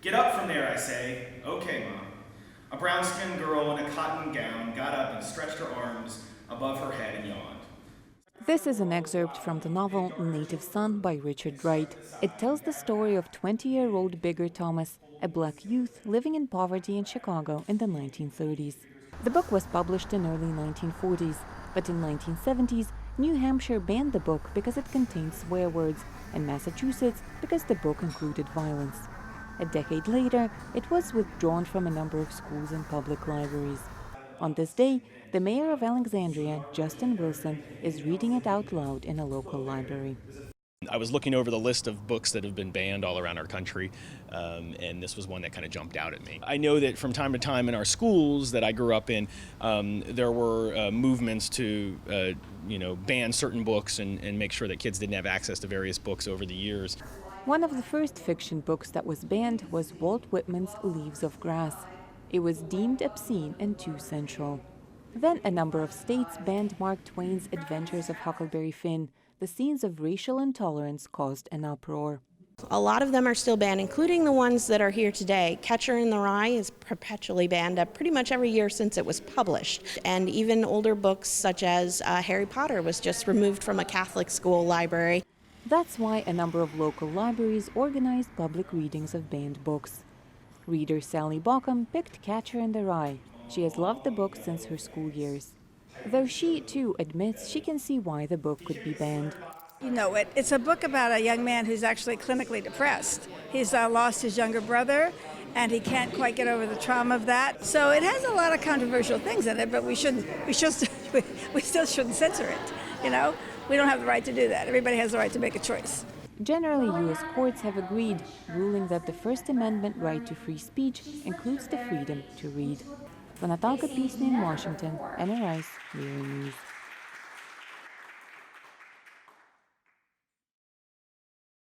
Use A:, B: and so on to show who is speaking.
A: Get up from there, I say. Okay, Mom. A brown-skinned girl in a cotton gown got up and stretched her arms above her head and yawned.
B: This is an excerpt from the novel Native Son by Richard Wright. It tells the story of 20-year-old Bigger Thomas, a black youth living in poverty in Chicago in the 1930s. The book was published in early 1940s, but in 1970s, New Hampshire banned the book because it contained swear words, and Massachusetts because the book included violence. A decade later, it was withdrawn from a number of schools and public libraries. On this day, the mayor of Alexandria, Justin Wilson, is reading it out loud in a local library.
C: I was looking over the list of books that have been banned all around our country, and this was one that kind of jumped out at me. I know that from time to time in our schools that I grew up in, there were movements to ban certain books and make sure that kids didn't have access to various books over the years.
B: One of the first fiction books that was banned was Walt Whitman's Leaves of Grass. It was deemed obscene and too sensual. Then a number of states banned Mark Twain's Adventures of Huckleberry Finn. The scenes of racial intolerance caused an uproar.
D: A lot of them are still banned, including the ones that are here today. Catcher in the Rye is perpetually banned pretty much every year since it was published. And even older books such as Harry Potter was just removed from a Catholic school library.
B: That's why a number of local libraries organized public readings of banned books. Reader Sally Bauckham picked Catcher in the Rye. She has loved the book since her school years. Though she, too, admits she can see why the book could be banned.
E: You know, it's a book about a young man who's actually clinically depressed. He's lost his younger brother, and he can't quite get over the trauma of that. So it has a lot of controversial things in it, but we still shouldn't censor it, you know? We don't have the right to do that. Everybody has the right to make a choice.
B: Generally, U.S. courts have agreed, ruling that the First Amendment right to free speech includes the freedom to read. For Natalka Pisnya in Washington, NRI's News.